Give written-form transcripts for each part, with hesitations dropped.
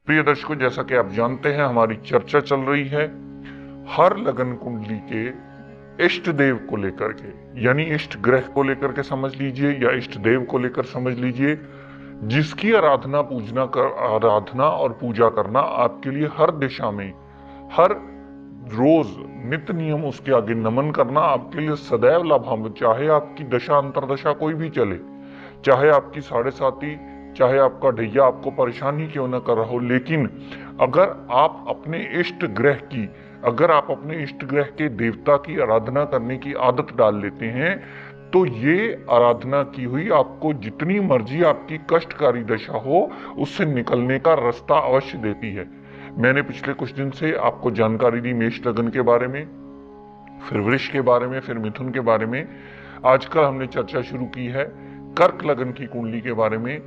प्रिय दर्शकों, जैसा कि आप जानते हैं हमारी चर्चा चल रही है हर लगन कुंडली के इष्ट देव को लेकर के, यानी इष्ट ग्रह को लेकर के समझ लीजिए या इष्ट देव को लेकर समझ लीजिए, जिसकी आराधना और पूजा करना आपके लिए हर दिशा में, हर रोज नित्य नियम उसके आगे नमन करना आपके लिए सदैव लाभान्वित। चाहे आपकी दशा अंतरदशा कोई भी चले, चाहे आपकी साढ़े साती, चाहे आपका ढैया आपको परेशान ही क्यों ना कर रहा हो, लेकिन अगर आप अपने इष्ट ग्रह के देवता की आराधना करने की आदत डाल लेते हैं, तो ये आराधना की हुई आपको जितनी मर्जी आपकी कष्टकारी दशा हो उससे निकलने का रास्ता अवश्य देती है। मैंने पिछले कुछ दिन से आपको जानकारी दी मेष लगन के बारे में, फिर वृष के बारे में, फिर मिथुन के बारे में। आजकल हमने चर्चा शुरू की है कर्क लगन की कुंडली के बारे में।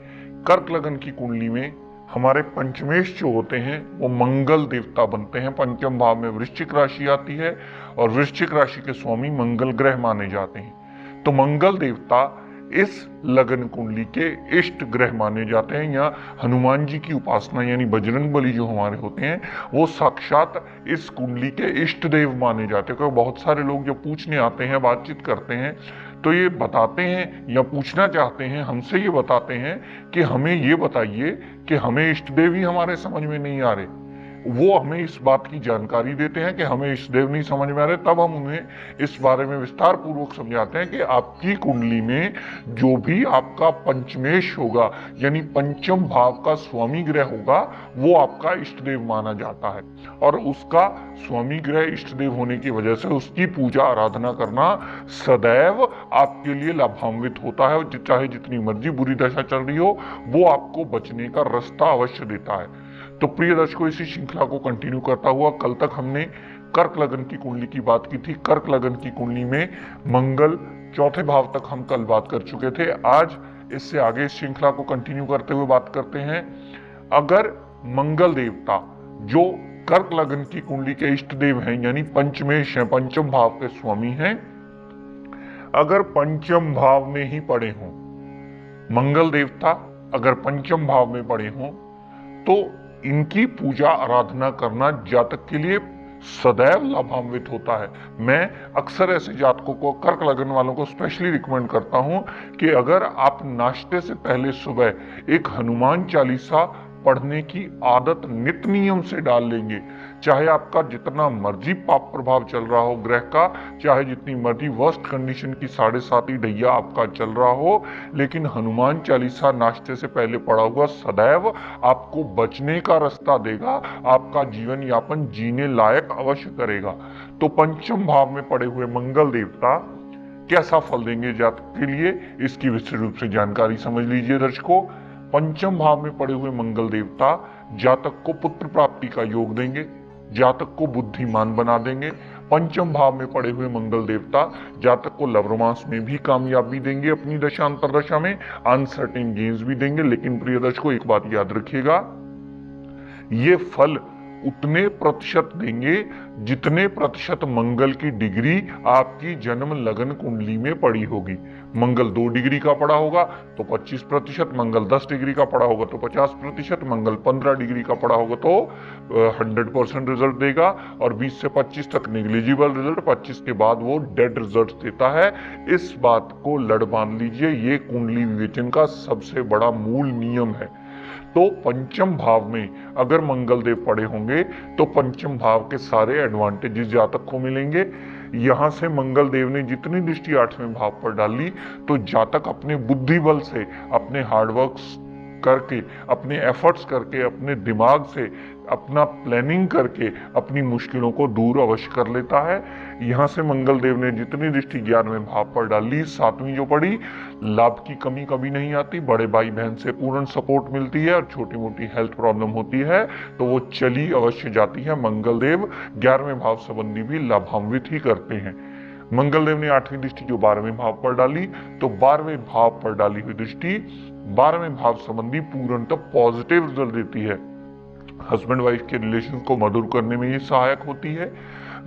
कर्क लगन की कुंडली में हमारे पंचमेश जो होते हैं वो मंगल देवता बनते हैं। पंचम भाव में वृश्चिक राशि आती है और वृश्चिक राशि के स्वामी मंगल ग्रह माने जाते हैं। तो मंगल देवता इस लगन कुंडली के इष्ट ग्रह माने जाते हैं। या हनुमान जी की उपासना यानी बजरंग बली जो हमारे होते हैं वो साक्षात इस कुंडली के इष्ट देव माने जाते हैं। क्योंकि बहुत सारे लोग जो पूछने आते हैं, बातचीत करते हैं, तो ये बताते हैं या पूछना चाहते हैं हमसे, ये बताते हैं कि हमें ये बताइए कि हमें इष्ट देव ही हमारे समझ में नहीं आ रहे। वो हमें इस बात की जानकारी देते हैं कि हमें इष्ट देव नहीं समझ में आ रहे, तब हम उन्हें इस बारे में विस्तार पूर्वक समझाते हैं कि आपकी कुंडली में जो भी आपका पंचमेश होगा यानी पंचम भाव का स्वामी ग्रह होगा वो आपका इष्ट देव माना जाता है, और उसका स्वामी ग्रह इष्ट देव होने की वजह से उसकी पूजा आराधना करना सदैव आपके लिए लाभान्वित होता है। चाहे जितनी मर्जी बुरी दशा चल रही हो, वो आपको बचने का रास्ता अवश्य देता है। तो प्रिय दर्शकों, इसी श्रृंखला को कंटिन्यू करता हुआ कल तक हमने कर्क लगन की कुंडली की बात की थी। कर्क लगन की कुंडली में मंगल चौथे भाव तक हम कल बात कर चुके थे। आज इससे आगे इस श्रृंखला को कंटिन्यू करते हुए बात करते हैं, अगर मंगल देवता जो कर्क लगन की कुंडली के इष्ट देव हैं यानी पंचमेश हैं, पंचम भाव के स्वामी हैं, अगर पंचम भाव में ही पड़े हों, मंगल देवता अगर पंचम भाव में पड़े हों, तो इनकी पूजा आराधना करना जातक के लिए सदैव लाभान्वित होता है। मैं अक्सर ऐसे जातकों को, कर्क लगन वालों को स्पेशली रिकमेंड करता हूं कि अगर आप नाश्ते से पहले सुबह एक हनुमान चालीसा पढ़ने की आदत नित्य नियम से डाल लेंगे, चाहे आपका जितना मर्जी पाप प्रभाव चल रहा हो ग्रह का, चाहे जितनी मर्जी वर्स्ट कंडीशन की साढ़े साती ढैया आपका चल रहा हो, लेकिन हनुमान चालीसा नाश्ते से पहले पढ़ा हुआ सदैव आपको बचने का रास्ता देगा, आपका जीवन यापन जीने लायक अवश्य करेगा। तो पंचम भाव में पड़े हुए मंगल देवता कैसा फल देंगे जातक के लिए, इसकी विस्तृत रूप से जानकारी समझ लीजिए दर्शकों। पंचम भाव में पड़े हुए मंगल देवता जातक को पुत्र प्राप्ति का योग देंगे, जातक को बुद्धिमान बना देंगे। पंचम भाव में पड़े हुए मंगल देवता जातक को लव रोमांस में भी कामयाबी देंगे, अपनी दशा अंतरदशा में अनसर्टेन गेन्स भी देंगे। लेकिन प्रिय दर्शकों, एक बात याद रखिएगा, ये फल उतने प्रतिशत देंगे जितने प्रतिशत मंगल की डिग्री आपकी जन्म लगन कुंडली में पड़ी होगी। मंगल 2 डिग्री का पड़ा होगा तो 25%, मंगल 10 डिग्री का पड़ा होगा तो 50%, मंगल 15 डिग्री का पड़ा होगा तो 100% रिजल्ट देगा, और 20 से 25 तक नेग्लिजिबल रिजल्ट, 25 के बाद वो डेड रिजल्ट देता है। इस बात को लड़ बांध लीजिए, ये कुंडली विवेचन का सबसे बड़ा मूल नियम है। तो पंचम भाव में अगर मंगल देव पड़े होंगे तो पंचम भाव के सारे एडवांटेजेस जातक को मिलेंगे। यहां से मंगल देव ने जितनी दृष्टि 8वें भाव पर डाली, तो जातक अपने बुद्धि बल से, अपने हार्डवर्क करके, अपने एफर्ट्स करके, अपने दिमाग से, अपना प्लानिंग करके अपनी मुश्किलों को दूर अवश्य कर लेता है। यहां से मंगल देव ने जितनी दृष्टि 11वें भाव पर डाली, 7वीं जो पड़ी, लाभ की कमी कभी नहीं आती, बड़े भाई बहन से पूर्ण सपोर्ट मिलती है, और छोटी मोटी हेल्थ प्रॉब्लम होती है तो वो चली अवश्य जाती है। मंगल देव 11वें भाव संबंधी भी लाभान्वित ही करते हैं। मंगल देव ने 8वीं दृष्टि जो 12वें भाव पर डाली, तो 12वें भाव पर डाली हुई दृष्टि 12वें भाव संबंधी पूर्णतः पॉजिटिव रिजल्ट देती है। हस्बैंड वाइफ के रिलेशन को मधुर करने में ये सहायक होती है।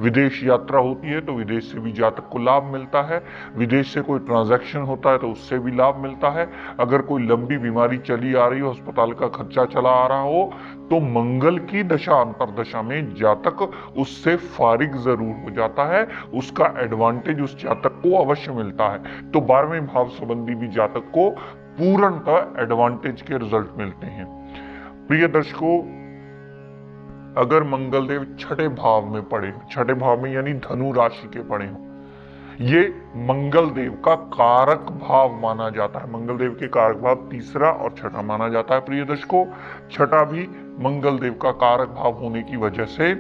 विदेश यात्रा होती है तो विदेश से भी जातक को लाभ मिलता है, विदेश से कोई ट्रांजैक्शन होता है तो उससे भी लाभ मिलता है। अगर कोई लंबी बीमारी चली आ रही हो, अस्पताल का खर्चा चला आ रहा हो, तो मंगल की दशा अंतरदशा में जातक उससे फारिग जरूर हो जाता है, उसका एडवांटेज उस जातक को अवश्य मिलता है। तो 12वें भाव संबंधी भी जातक को पूर्णतः एडवांटेज के रिजल्ट मिलते हैं। प्रिय दर्शकों, अगर मंगल देव छठे भाव में पड़े, छठे भाव में यानी धनु राशि के पड़े हो, ये मंगल देव का कारक भाव माना जाता है। मंगल देव के कारक भाव तीसरा और छठा माना जाता है। प्रिय दर्शकों, छठा भी मंगल देव का कारक भाव होने की वजह से,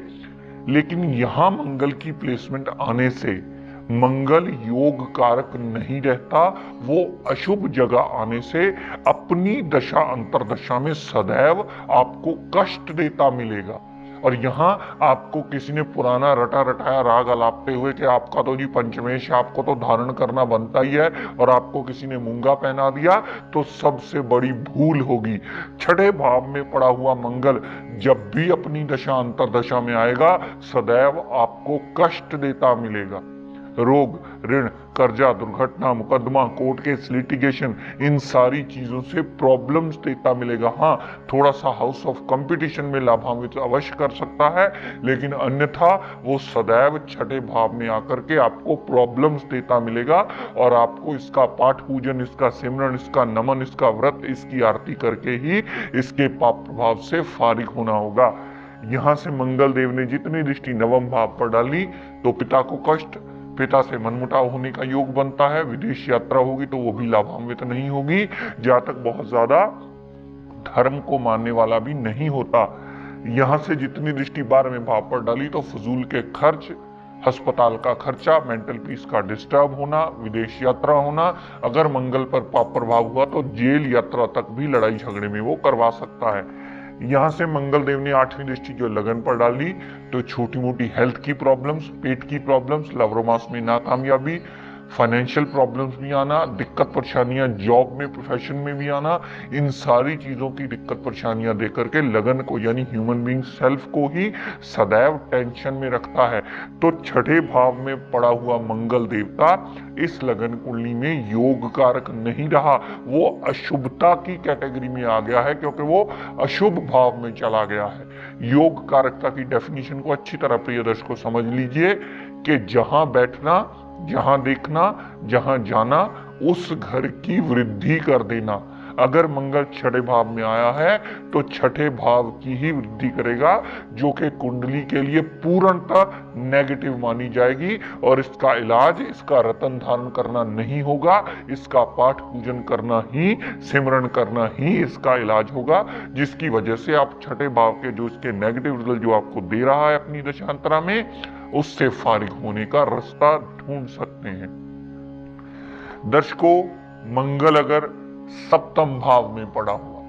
लेकिन यहां मंगल की प्लेसमेंट आने से मंगल योग कारक नहीं रहता, वो अशुभ जगह आने से अपनी दशा अंतरदशा में सदैव आपको कष्ट देता मिलेगा। और यहाँ आपको किसी ने पुराना रटा रटाया राग अलापते हुए कि आपका तो जी पंचमेश, आपको तो धारण करना बनता ही है, और आपको किसी ने मूंगा पहना दिया, तो सबसे बड़ी भूल होगी। छठे भाव में पड़ा हुआ मंगल जब भी अपनी दशा अंतरदशा में आएगा, सदैव आपको कष्ट देता मिलेगा। रोग, ऋण, कर्जा, दुर्घटना, मुकदमा, कोर्ट केस, लिटिगेशन, इन सारी चीजों से प्रॉब्लम्स देता मिलेगा। हाँ, थोड़ा सा हाउस ऑफ कंपटीशन में लाभान्वित अवश्य कर सकता है, लेकिन अन्यथा वो सदैव छठे भाव में आकर के आपको प्रॉब्लम्स देता मिलेगा, और आपको इसका पाठ पूजन, इसका सिमरन, इसका नमन, इसका व्रत, इसकी आरती करके ही इसके पाप प्रभाव से फारिग होना होगा। यहां से मंगल देव ने जितनी दृष्टि नवम भाव पर डाली, तो पिता को कष्ट, पिता से मनमुटाव होने का योग बनता है, विदेश यात्रा होगी तो वो भी लाभान्वित नहीं होगी, जातक बहुत ज्यादा धर्म को मानने वाला भी नहीं होता। यहां से जितनी दृष्टि 12वें भाव पर डाली, तो फजूल के खर्च, अस्पताल का खर्चा, मेंटल पीस का डिस्टर्ब होना, विदेश यात्रा होना, अगर मंगल पर पाप प्रभाव हुआ तो जेल यात्रा तक भी लड़ाई झगड़े में वो करवा सकता है। यहां से मंगल देव ने 8वीं दृष्टि जो लगन पर डाली, तो छोटी मोटी हेल्थ की प्रॉब्लम्स, पेट की प्रॉब्लम्स, लव रोमांस में नाकामयाबी, फाइनेंशियल प्रॉब्लम्स भी आना, दिक्कत परेशानियां जॉब में, प्रोफेशन में भी आना, इन सारी चीजों की दिक्कत परेशानियां देकर के लगन को यानी ह्यूमन बीइंग सेल्फ को ही सदैव टेंशन में रखता है। तो छठे भाव में पड़ा हुआ मंगल देवता इस लगन कुंडली में योग कारक नहीं रहा, वो अशुभता की कैटेगरी में आ गया है, क्योंकि वो अशुभ भाव में चला गया है। योग कारकता की डेफिनेशन को अच्छी तरह प्रिय दर्शकों समझ लीजिए कि जहां बैठना, जहां देखना, जहां जाना, उस घर की वृद्धि कर देना। अगर मंगल छठे भाव में आया है तो छठे भाव की ही वृद्धि करेगा, जो कि कुंडली के लिए पूर्णतः नेगेटिव मानी जाएगी, और इसका इलाज, इसका रतन धारण करना नहीं होगा, इसका पाठ पूजन करना ही, सिमरन करना ही इसका इलाज होगा, जिसकी वजह से आप छठे भाव के जो इसके नेगेटिव रिजल्ट जो आपको दे रहा है अपनी दशांतरा में, उससे फारिग होने का रास्ता ढूंढ सकते हैं। दर्शकों, मंगल अगर सप्तम भाव में पड़ा हुआ,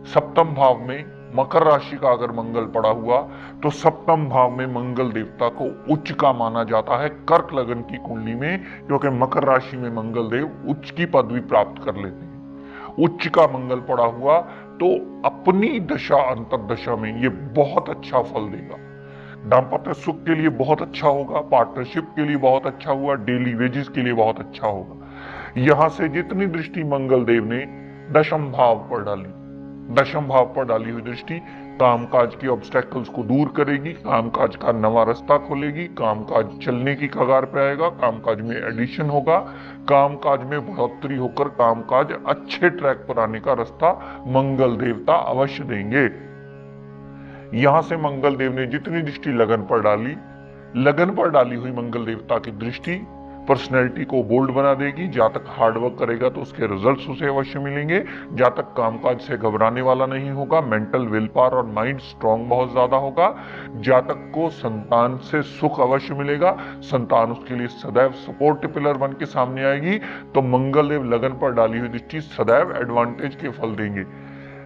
सप्तम भाव में मकर राशि का अगर मंगल पड़ा हुआ, तो सप्तम भाव में मंगल देवता को उच्च का माना जाता है कर्क लगन की कुंडली में, क्योंकि मकर राशि में मंगल देव उच्च की पदवी प्राप्त कर लेते हैं। उच्च का मंगल पड़ा हुआ तो अपनी दशा अंतरदशा में ये बहुत अच्छा फल देगा। दाम्पत्य सुख के लिए बहुत अच्छा होगा, पार्टनरशिप के लिए बहुत अच्छा हुआ, डेली वेजेस के लिए बहुत अच्छा होगा। यहां से जितनी दृष्टि मंगल देव ने दशम भाव पर डाली, दशम भाव पर डाली हुई दृष्टि कामकाज के ऑब्स्टेकल्स को दूर करेगी, कामकाज का नवा रास्ता खोलेगी, कामकाज चलने की कगार पे आएगा, कामकाज में एडिशन होगा, कामकाज में बढ़ोतरी होकर कामकाज अच्छे ट्रैक पर आने का रास्ता मंगल देवता अवश्य देंगे। यहां से मंगल देव ने जितनी दृष्टि लगन पर डाली, लगन पर डाली हुई मंगल देवता की दृष्टि पर्सनैलिटी को बोल्ड बना देगी। जातक हार्डवर्क करेगा तो उसके रिजल्ट्स उसे अवश्य मिलेंगे। जातक कामकाज से घबराने वाला नहीं होगा, मेंटल विल पावर और माइंड स्ट्रांग बहुत ज्यादा होगा। जातक को संतान से सुख अवश्य मिलेगा, संतान उसके लिए सदैव सपोर्ट पिलर बन के सामने आएगी। तो मंगल देव लगन पर डाली हुई दृष्टि सदैव एडवांटेज के फल देंगे।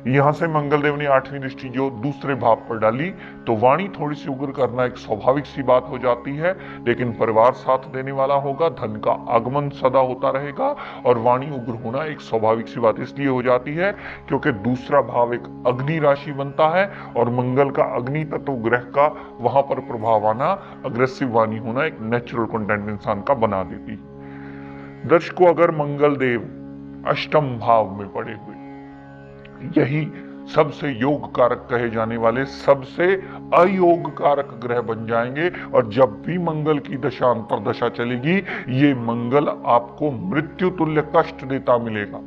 यहां से मंगल देव ने 8वीं दृष्टि जो दूसरे भाव पर डाली, तो वाणी थोड़ी सी उग्र करना एक स्वाभाविक सी बात हो जाती है, लेकिन परिवार साथ देने वाला होगा, धन का आगमन सदा होता रहेगा, और वाणी उग्र होना एक स्वाभाविक सी बात इसलिए हो जाती है क्योंकि दूसरा भाव एक अग्नि राशि बनता है, और मंगल का अग्नि तत्व ग्रह का वहां पर प्रभाव आना, अग्रेसिव वाणी होना एक नेचुरल कंटेंट इंसान का बना देती। दर्शकों, अगर मंगल देव अष्टम भाव में पड़े हुए, यही सबसे योग कारक कहे जाने वाले सबसे अयोग कारक ग्रह बन जाएंगे, और जब भी मंगल की दशा अंतरदशा चलेगी, ये मंगल आपको मृत्यु तुल्य कष्ट देता मिलेगा।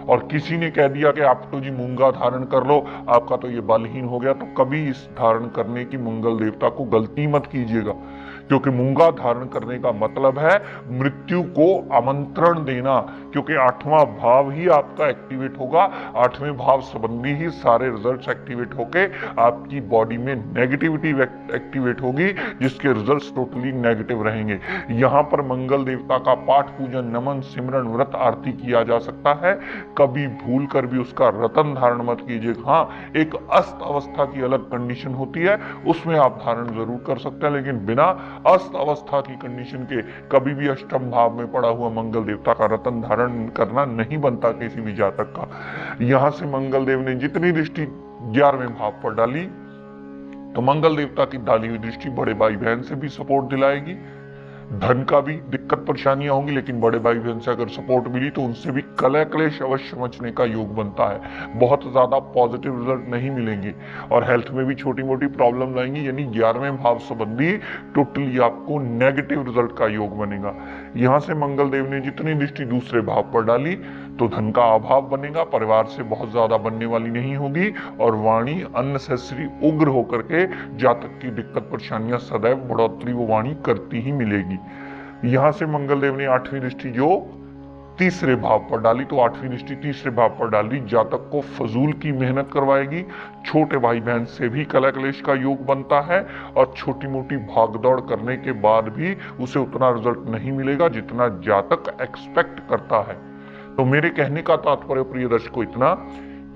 और किसी ने कह दिया कि आप तो जी मूंगा धारण कर लो, आपका तो ये बलहीन हो गया, तो कभी इस धारण करने की मंगल देवता को गलती मत कीजिएगा, क्योंकि मूंगा धारण करने का मतलब है मृत्यु को आमंत्रण देना, क्योंकि 8वां भाव ही आपका एक्टिवेट होगा, 8वें भाव संबंधी ही सारे रिजल्ट्स एक्टिवेट होके आपकी बॉडी में नेगेटिविटी एक्टिवेट होगी, जिसके रिजल्ट्स टोटली नेगेटिव रहेंगे। यहाँ पर मंगल देवता का पाठ पूजन, नमन, सिमरन, व्रत, आरती किया जा सकता है, कभी भूल कर भी उसका रतन धारण मत कीजिए। हाँ, एक अस्त अवस्था की अलग कंडीशन होती है, उसमें आप धारण जरूर कर सकते हैं, लेकिन बिना अस्त अवस्था की कंडीशन के कभी भी अष्टम भाव में पड़ा हुआ मंगल देवता का रतन धारण करना नहीं बनता किसी भी जातक का। यहां से मंगल देव ने जितनी दृष्टि 11वें भाव पर डाली, तो मंगल देवता की डाली हुई दृष्टि बड़े भाई बहन से भी सपोर्ट दिलाएगी, धन का भी दिक्कत परेशानियां होंगी, लेकिन बड़े भाई बहन से अगर सपोर्ट मिली तो उनसे भी कलह क्लेश अवश्य मचने का योग बनता है, बहुत ज्यादा पॉजिटिव रिजल्ट नहीं मिलेंगे, और हेल्थ में भी छोटी मोटी प्रॉब्लम लाएंगी, यानी 11वें भाव संबंधी टोटली आपको नेगेटिव रिजल्ट का योग बनेगा। यहां से मंगल देव ने जितनी दृष्टि दूसरे भाव पर डाली, तो धन का अभाव बनेगा, परिवार से बहुत ज्यादा बनने वाली नहीं होगी, और वाणी अननेसेसरी उग्र होकर के जातक की दिक्कत परेशानियां सदैव बढ़ोतरी वो वाणी करती ही मिलेगी। यहां से मंगल देव ने 8वीं दृष्टि जो तीसरे भाव पर डाली, तो 8वीं दृष्टि तीसरे भाव पर डाली, जातक को फजूल की मेहनत करवाएगी, छोटे भाई बहन से भी कलह क्लेश का योग बनता है, और छोटी मोटी भागदौड़ करने के बाद भी उसे उतना रिजल्ट नहीं मिलेगा जितना जातक एक्सपेक्ट करता है। तो मेरे कहने का तात्पर्य प्रिय दर्शकों इतना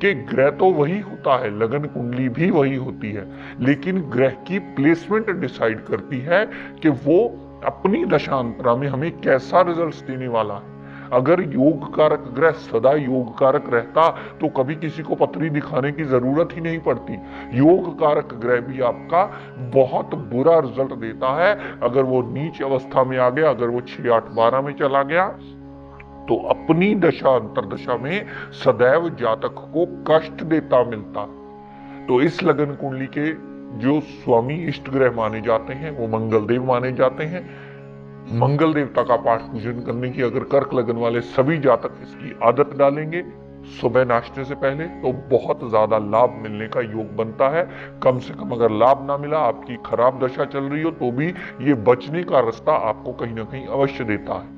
कि ग्रह तो वही होता है, लगन कुंडली भी वही होती है, लेकिन ग्रह की प्लेसमेंट डिसाइड करती है कि वो अपनी दशांतरा में हमें कैसा रिजल्ट्स देने वाला है। अगर योग कारक ग्रह सदा योग कारक रहता तो कभी किसी को पत्री दिखाने की जरूरत ही नहीं पड़ती। योग कारक ग्रह भी आपका बहुत बुरा रिजल्ट देता है अगर वो नीच अवस्था में आ गया, अगर वो 6, 8, 12 में चला गया, तो अपनी दशा अंतरदशा में सदैव जातक को कष्ट देता मिलता। तो इस लगन कुंडली के जो स्वामी इष्ट ग्रह माने जाते हैं वो मंगल देव माने जाते हैं। मंगल देवता का पाठ पूजन करने की अगर कर्क लगन वाले सभी जातक इसकी आदत डालेंगे सुबह नाश्ते से पहले, तो बहुत ज्यादा लाभ मिलने का योग बनता है। कम से कम अगर लाभ ना मिला, आपकी खराब दशा चल रही हो, तो भी ये बचने का रास्ता आपको कहीं ना कहीं अवश्य देता है।